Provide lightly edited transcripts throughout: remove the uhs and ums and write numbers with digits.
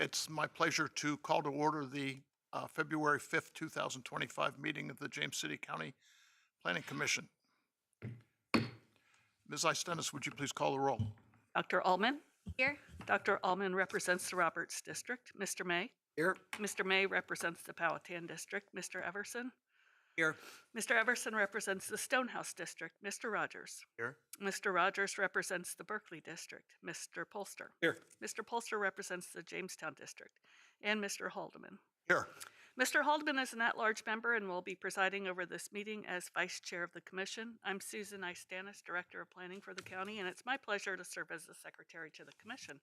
it's my pleasure to call to order the February 5th, 2025 meeting of the James City County Planning Commission. Ms. Istenis, would you please call the roll? Dr. Allman? Here. Dr. Allman represents the Roberts District. Mr. May? Here. Mr. May represents the Powhatan District. Mr. Everson? Here. Mr. Everson represents the Stonehouse District. Mr. Rogers? Here. Mr. Rogers represents the Berkeley District. Mr. Polster? Here. Mr. Polster represents the Jamestown District. And Mr. Haldeman. Here. Mr. Haldeman is an at-large member and will be presiding over this meeting as Vice Chair of the Commission. I'm Susan Istenis, Director of Planning for the county, and it's my pleasure to serve as the Secretary to the Commission.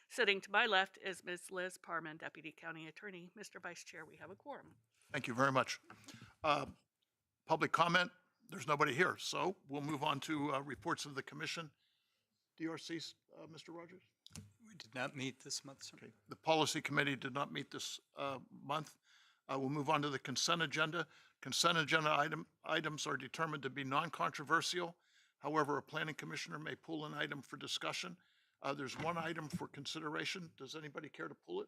Sitting to my left is Ms. Liz Parman, Deputy County Attorney. Mr. Vice Chair, we have a quorum. Thank you very much. Public comment, there's nobody here, so we'll move on to reports of the commission. DRC, Mr. Rogers? We did not meet this month, sir. Okay. The policy committee did not meet this month. We'll move on to the consent agenda. Consent agenda items are determined to be non-controversial. However, a planning commissioner may pull an item for discussion. There's one item for consideration. Does anybody care to pull it?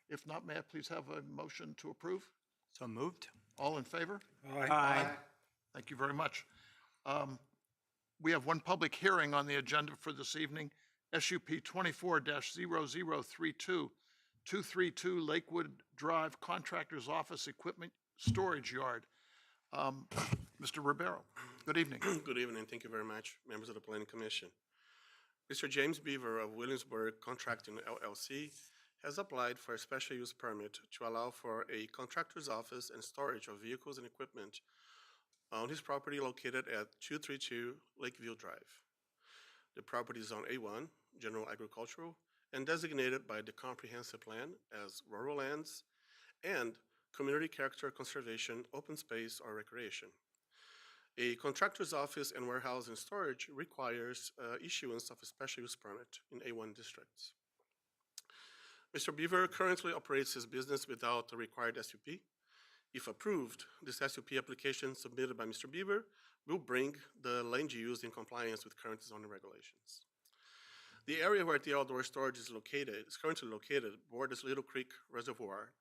If not, may I please have a motion to approve? So moved. All in favor? Aye. Thank you very much. We have one public hearing on the agenda for this evening, SUP 24-0032, 232 Lakewood Drive, Contractor's Office Equipment Storage Yard. Mr. Ribeiro, good evening. Good evening. Thank you very much, members of the Planning Commission. Mr. James Beaver of Williamsburg Contracting LLC has applied for a special use permit to allow for a contractor's office and storage of vehicles and equipment on his property located at 232 Lakeview Drive. The property is on A1, General Agricultural, and designated by the Comprehensive Plan as rural lands and community character conservation, open space, or recreation. A contractor's office and warehouse and storage requires issuance of a special use permit in A1 districts. Mr. Beaver currently operates his business without the required SUP. If approved, this SUP application submitted by Mr. Beaver will bring the land use in compliance with current zoning regulations. The area where the outdoor storage is currently located borders Little Creek Reservoir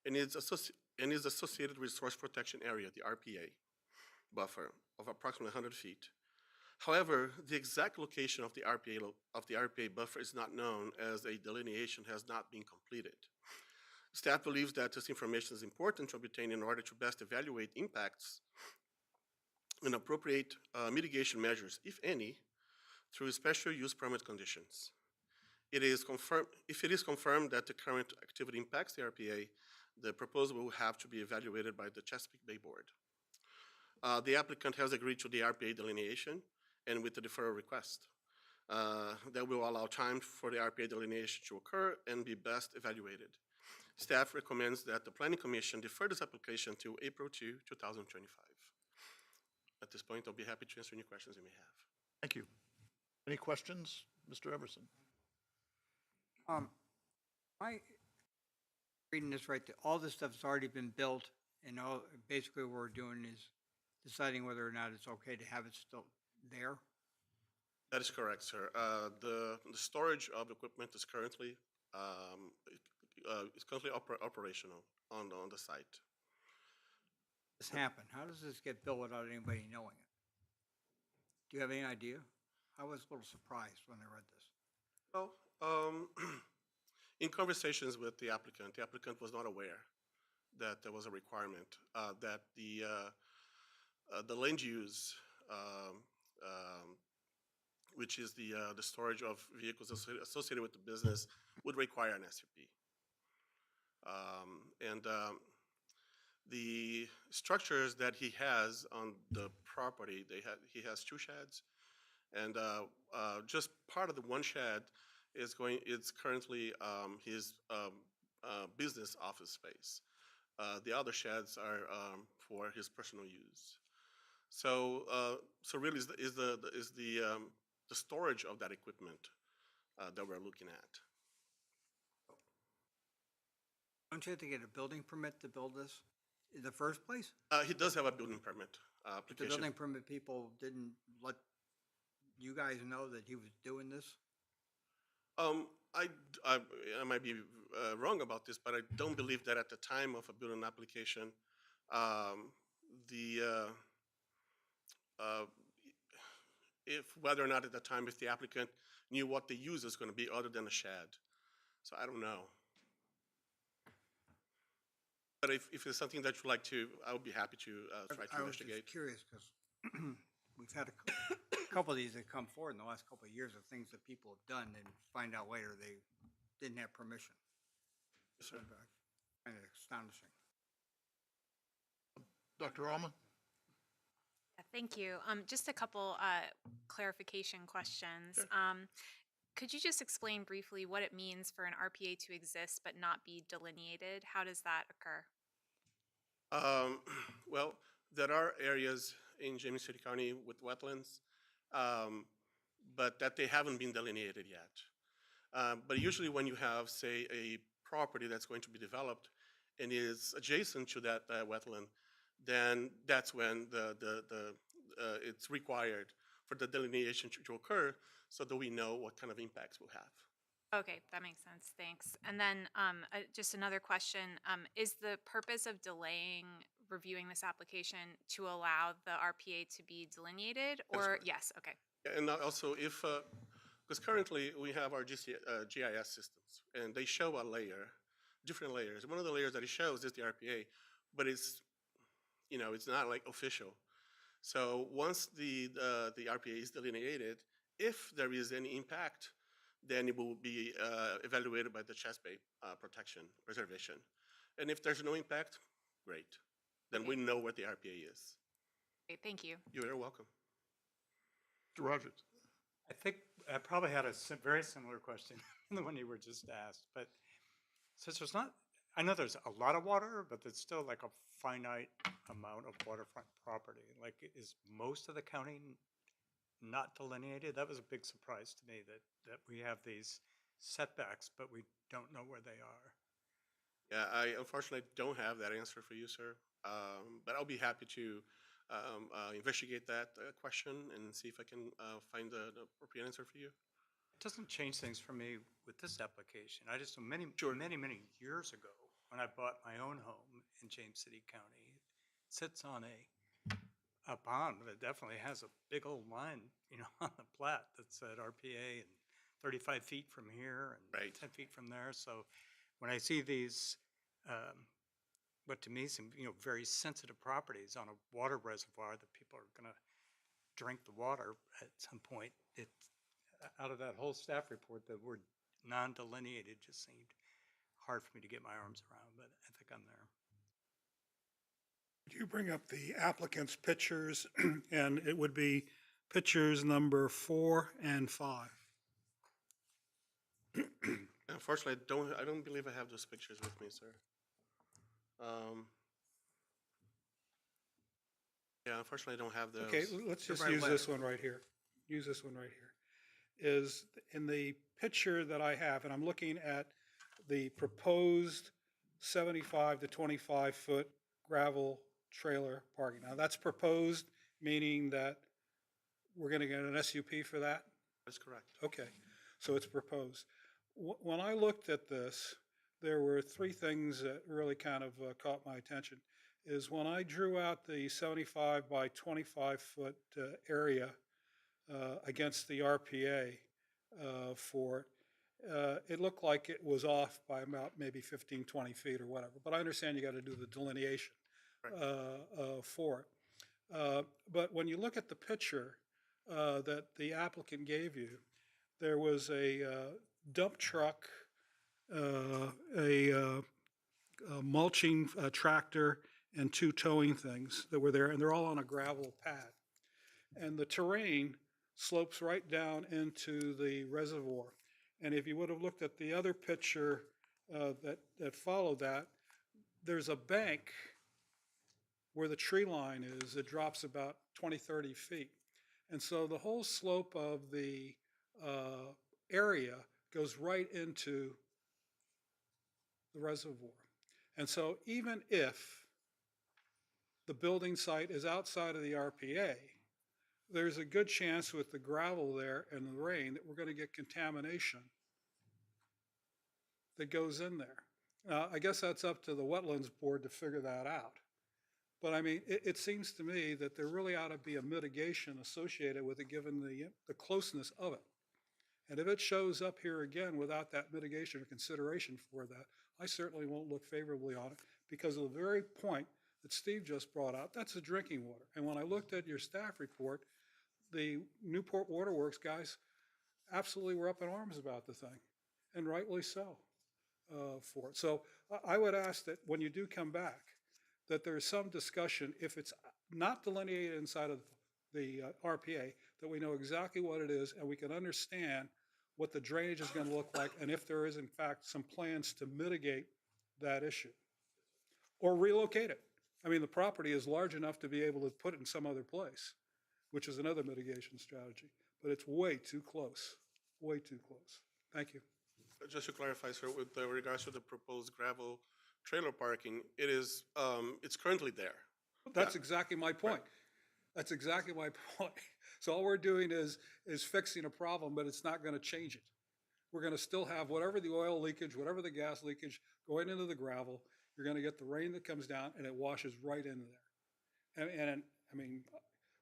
and is associated with Source Protection Area, the RPA, buffer of approximately 100 feet. However, the exact location of the RPA buffer is not known as a delineation has not been completed. Staff believes that this information is important to obtain in order to best evaluate impacts and appropriate mitigation measures, if any, through special use permit conditions. If it is confirmed that the current activity impacts the RPA, the proposal will have to be evaluated by the Chesapeake Bay Board. The applicant has agreed to the RPA delineation and with the deferral request. That will allow time for the RPA delineation to occur and be best evaluated. Staff recommends that the Planning Commission defer this application to April 2, 2025. At this point, I'll be happy to answer any questions you may have. Thank you. Any questions, Mr. Everson? My reading this right, all this stuff's already been built, and all basically what we're doing is deciding whether or not it's okay to have it still there. That is correct, sir. The storage of equipment is currently operational on the site. This happened. How does this get built without anybody knowing it? Do you have any idea? I was a little surprised when I read this. Well, in conversations with the applicant was not aware that there was a requirement that the land use, which is the storage of vehicles associated with the business, would require an SUP. The structures that he has on the property, he has 2 sheds, and just part of the one shed is currently his business office space. The other sheds are for his personal use. So really is the storage of that equipment that we're looking at. Don't you have to get a building permit to build this in the first place? He does have a building permit The application. building permit people didn't let you guys know that he was doing this? I might be wrong about this, but I don't believe that at the time of a building application, the if whether or not at the time if the applicant knew what the use is going to be other than a shed. So I don't know. But if it's something that you'd like to, I would be happy to try to I was investigate. just curious because we've had a couple of these that come forward in the last couple of years of things that people have done and find out later they didn't have permission. Yes, sir. Kind of astonishing. Dr. Allman? Yeah, thank you. Just a couple clarification questions. Sure. Could you just explain briefly what it means for an RPA to exist but not be delineated? How does that occur? Well, there are areas in James City County with wetlands, but that they haven't been delineated yet. But usually when you have, say, a property that's going to be developed and is adjacent to that wetland, then that's when it's required for the delineation to occur so that we know what kind of impacts we'll have. Okay, that makes sense. Thanks. And then just another question. Is the purpose of delaying reviewing this application to allow the RPA to be delineated? That's Or correct. yes, okay. And also if, because currently we have our GIS systems and they show a layer, different layers. One of the layers that it shows is the RPA, but it's, it's not like official. So once the RPA is delineated, if there is any impact, then it will be evaluated by the chest bay protection preservation. And if there's no impact, great. Then we know what the RPA is. Great, thank you. You're welcome. Mr. Rogers? I think I probably had a very similar question than the one you were just asked, but since there's not, I know there's a lot of water, but there's still like a finite amount of waterfront property. Like, is most of the county not delineated? That was a big surprise to me that we have these setbacks, but we don't know where they are. Yeah, I unfortunately don't have that answer for you, sir. But I'll be happy to investigate that question and see if I can find the appropriate answer for you. It doesn't change things for me with this application. I just, many years ago, when I bought my own home in James City County, it sits on a pond that definitely has a big old line, on the plat that said RPA and 35 feet from here and Right. 10 feet from there. So when I see these, what to me seem, very sensitive properties on a water reservoir that people are going to drink the water at some point, it's out of that whole staff report, the word non-delineated just seemed hard for me to get my arms around, but I think I'm there. You bring up the applicant's pictures, and it would be pictures number 4 and 5. Unfortunately, I don't believe I have those pictures with me, sir. Yeah, unfortunately, I don't have those. Okay, let's just right use away. this one right here. Use this one right here. Is in the picture that I have, and I'm looking at the proposed 75 to 25 foot gravel trailer parking. Now, that's proposed, meaning that we're going to get an SUP for that? That's correct. Okay, so it's proposed. When I looked at this, there were 3 things that really kind of caught my attention. Is when I drew out the 75 by 25 foot area against the RPA for it, it looked like it was off by about maybe 15, 20 feet or whatever. But I understand you got to do the delineation for it. But when you look at the picture that the applicant gave you, there was a dump truck, a mulching tractor, and 2 towing things that were there, and they're all on a gravel pad. And the terrain slopes right down into the reservoir. And if you would have looked at the other picture that followed that, there's a bank where the tree line is. It drops about 20, 30 feet. And so the whole slope of the area goes right into the reservoir. And so even if the building site is outside of the RPA, there's a good chance with the gravel there and the rain that we're going to get contamination that goes in there. I guess that's up to the Wetlands Board to figure that out. But I mean, it seems to me that there really ought to be a mitigation associated with it, given the closeness of it. And if it shows up here again without that mitigation or consideration for that, I certainly won't look favorably on it because of the very point that Steve just brought out. That's the drinking water. And when I looked at your staff report, the Newport Waterworks guys absolutely were up in arms about the thing, and rightly so for it. So I would ask that when you do come back, that there's some discussion, if it's not delineated inside of the RPA, that we know exactly what it is and we can understand what the drainage is going to look like, and if there is in fact some plans to mitigate that issue or relocate it. I mean, the property is large enough to be able to put it in some other place, which is another mitigation strategy, but it's way too close, way too close. Thank you. Just to clarify, sir, with regards to the proposed gravel trailer parking, it is, it's currently there. That's exactly my point. That's exactly my point. So all we're doing is fixing a problem, but it's not going to change it. We're going to still have whatever the oil leakage, whatever the gas leakage going into the gravel. You're going to get the rain that comes down and it washes right into there. And I mean,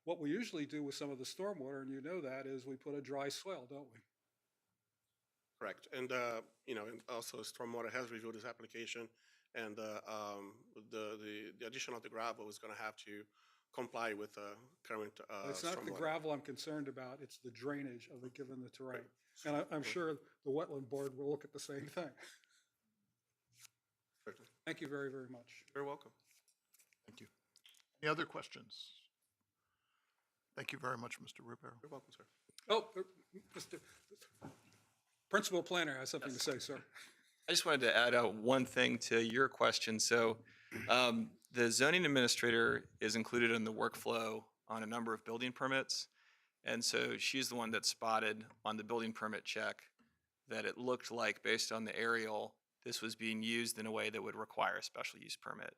what we usually do with some of the stormwater, and you know that, is we put a dry swale, don't we? Correct. And, you know, and also Stormwater has reviewed this application, and the addition of the gravel is going to have to comply with current It's not the stormwater. gravel I'm concerned about, it's the drainage of it given the terrain. And I'm sure the wetland board will look at the same thing. Certainly. Thank you very, very much. You're welcome. Thank you. Any other questions? Thank you very much, Mr. Rivera. You're welcome, sir. Oh, Mr. Principal Planner has something to say, sir. I just wanted to add one thing to your question. So the zoning administrator is included in the workflow on a number of building permits. And so she's the one that spotted on the building permit check that it looked like, based on the aerial, this was being used in a way that would require a special use permit.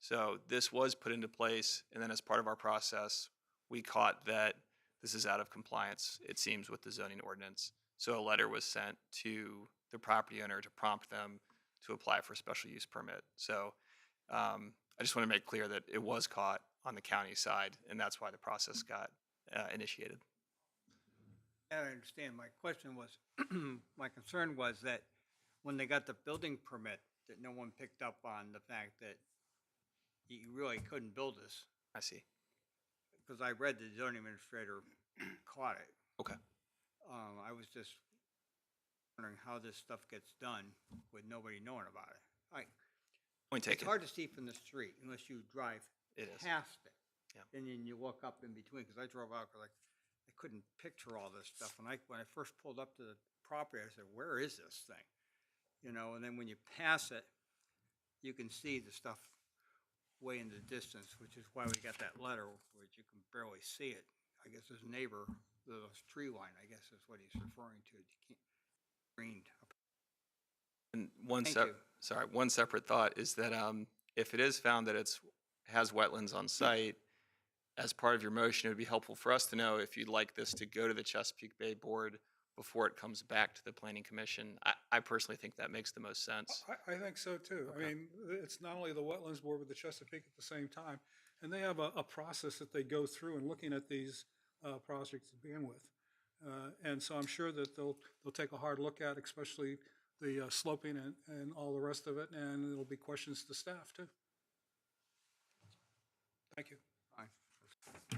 So this was put into place, and then as part of our process, we caught that this is out of compliance, it seems, with the zoning ordinance. So a letter was sent to the property owner to prompt them to apply for a special use permit. So I just want to make clear that it was caught on the county side, and that's why the process got initiated. I understand. My question was, my concern was that when they got the building permit, that no one picked up on the fact that you really couldn't build this. I see. Because I read the zoning administrator caught it. Okay. I was just wondering how this stuff gets done with nobody knowing about it. Point It's taken. hard to see from the street unless you drive It is. past it. Yeah. And then you look up in between, because I drove out, because I couldn't picture all this stuff. When I first pulled up to the property, I said, where is this thing? You know, and then when you pass it, you can see the stuff way in the distance, which is why we got that letter, which you can barely see it. I guess his neighbor, the tree line, I guess is what he's referring to. You can't greened. And Thank you. one separate thought is that if it is found that has wetlands on site, as part of your motion, it would be helpful for us to know if you'd like this to go to the Chesapeake Bay Board before it comes back to the Planning Commission. I personally think that makes the most sense. I think so too. I mean, it's not only the Wetlands Board, but the Chesapeake at the same time. And they have a process that they go through in looking at these projects to begin with. And so I'm sure that they'll take a hard look at, especially the sloping and all the rest of it. And it'll be questions to staff too. Thank you.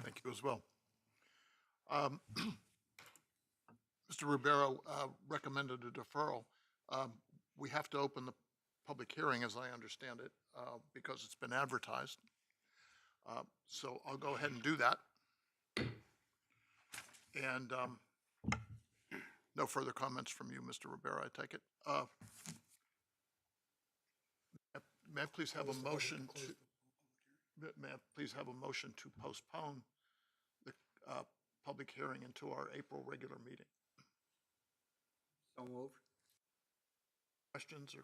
Thank you as well. Mr. Ribeiro recommended a deferral. We have to open the public hearing, as I understand it, because it's been advertised. So I'll go ahead and do that. And no further comments from you, Mr. Ribeiro, I take it. May I please have a motion to... May I please have a motion to postpone the public hearing into our April regular meeting? So moved. Questions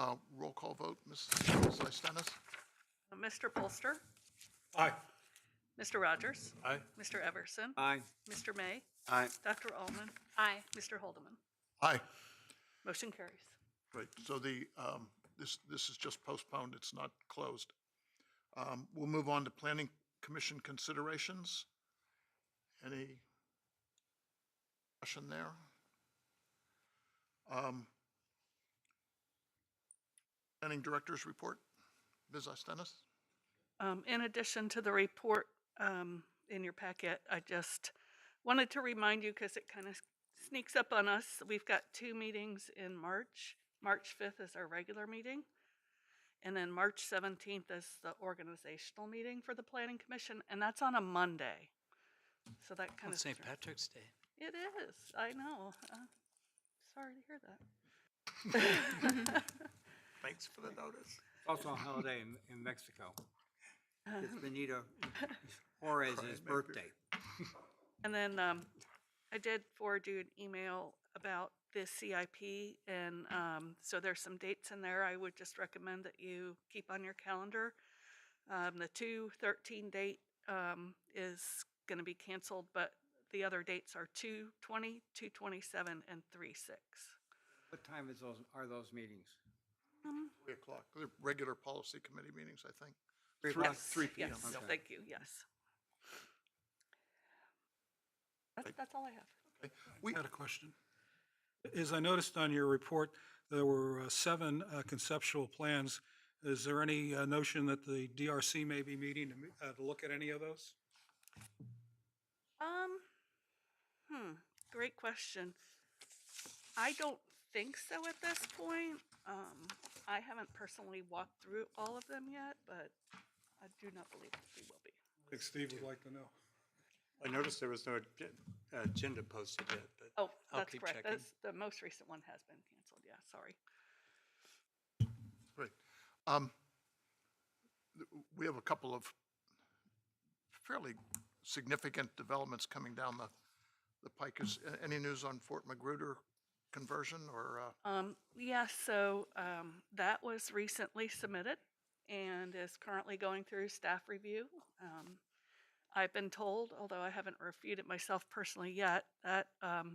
or roll call vote, Ms. Istenis? Mr. Polster, Aye. Mr. Rogers, Aye. Mr. Everson, Aye. Mr. May, Aye. Dr. Allman, Aye. Mr. Holdeman. Aye. Motion carries. Right, so this is just postponed, it's not closed. We'll move on to Planning Commission considerations. Any question there? Planning Director's report, Ms. Istenis? In addition to the report in your packet, I just wanted to remind you, because it kind of sneaks up on us, we've got 2 meetings in March. March 5th is our regular meeting, and then March 17th is the organizational meeting for the Planning Commission, and that's on a Monday. So that kind On of... St. Patrick's Day. It is, I know. Sorry to hear that. Thanks for the notice. Also a holiday in Mexico. It's Benito Juarez's birthday. And then I did forward you an email about this CIP, and so there's some dates in there I would just recommend that you keep on your calendar. The 2/13 date is going to be canceled, but the other dates are 2/20, 2/27, and 3/6. What time are those meetings? 3 o'clock, the regular policy committee meetings, I think. 3 Three- o'clock? 3 p.m. Yes, Okay. thank you, yes. That's all I have. Okay. We had a question. As I noticed on your report, there were 7 conceptual plans. Is there any notion that the DRC may be meeting to look at any of those? Great question. I don't think so at this point. I haven't personally walked through all of them yet, but I do not believe that we will be. I think Steve would like to know. I noticed there was no agenda posted yet, but Oh, I'll that's keep correct. checking. The most recent one has been canceled. Yeah, sorry. Great. We have a couple of fairly significant developments coming down the pike. Is any news on Fort Magruder conversion or? Yeah, so that was recently submitted and is currently going through staff review. I've been told, although I haven't reviewed it myself personally yet, that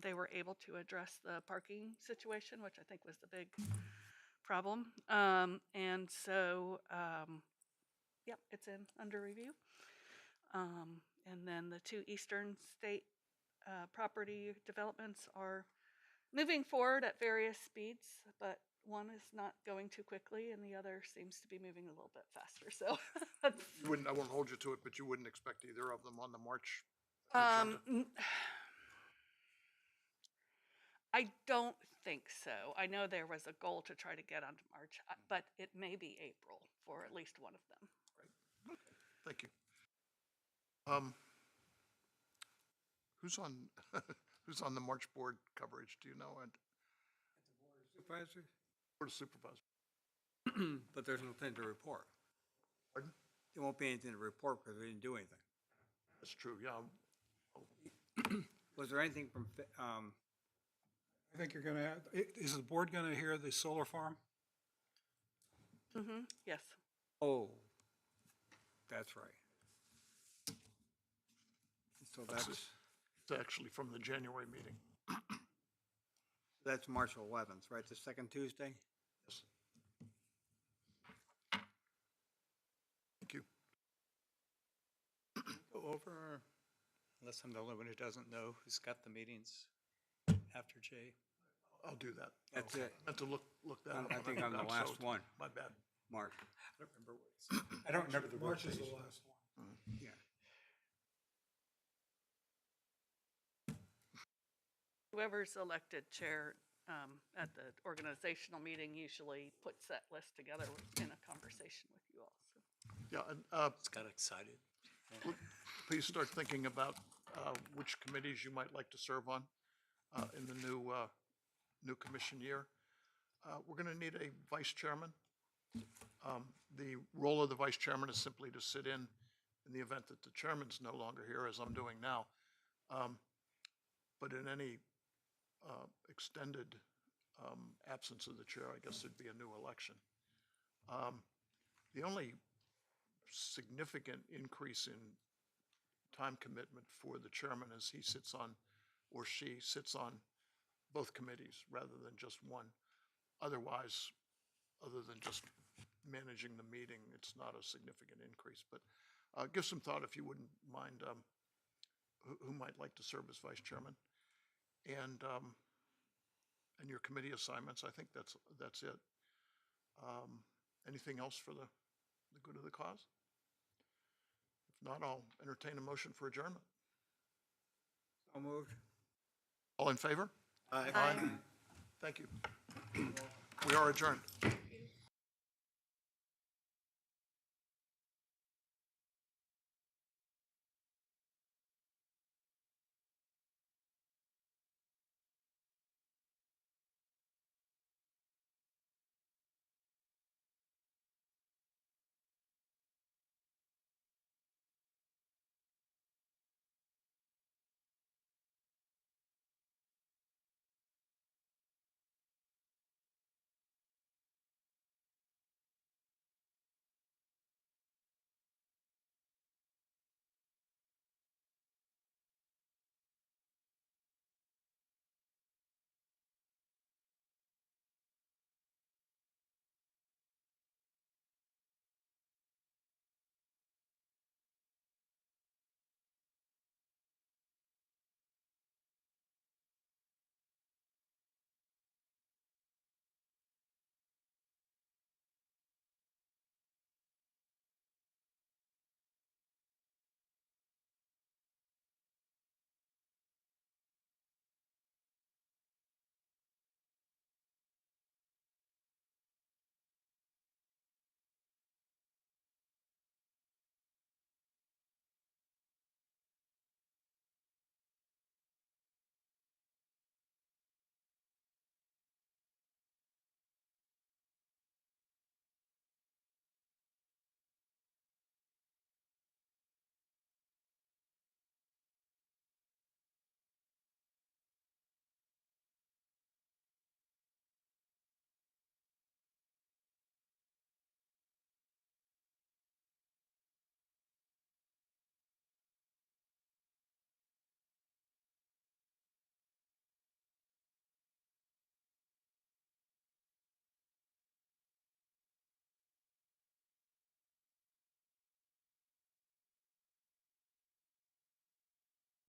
they were able to address the parking situation, which I think was the big problem. And so, yep, it's under review. And then the 2 Eastern State property developments are moving forward at various speeds, but one is not going too quickly and the other seems to be moving a little bit faster. So You wouldn't, I won't hold you to it, but you wouldn't expect either of them on the March agenda? I don't think so. I know there was a goal to try to get onto March, but it may be April for at least one of them. Thank you. Who's on, who's on the March board coverage, do you know? And Supervisor? Board of Supervisors. But there's nothing to report. Pardon? There won't be anything to report because we didn't do anything. That's true, yeah. Was there anything from, I think you're going to, is the board going to hear the solar farm? Yes. oh, that's right. So It's actually from the January meeting. that's March 11th, right? The second Tuesday? Yes. Thank you. Go over, unless I'm the only one who doesn't know who's got the meetings after Jay. I'll do that. That's it. I have to look that up. I when think get I'm the out, so last it's one. My bad. March. I don't remember the March is the workstation. last one. Yeah. Whoever's elected chair at the organizational meeting usually puts that list together in a conversation with you all. So. Yeah, and Just got excited. please start thinking about which committees you might like to serve on in the new commission year. We're going to need a vice chairman. The role of the vice chairman is simply to sit in the event that the chairman's no longer here, as I'm doing now. But in any extended absence of the chair, I guess there'd be a new election. The only significant increase in time commitment for the chairman is he sits on, or she sits on both committees rather than just one. Otherwise, other than just managing the meeting, it's not a significant increase. But give some thought, if you wouldn't mind, who might like to serve as vice chairman. And your committee assignments, I think that's it. Anything else for the good of the cause? If not, I'll entertain a motion for adjournment. So moved. All in favor? Aye. Thank you. We are adjourned.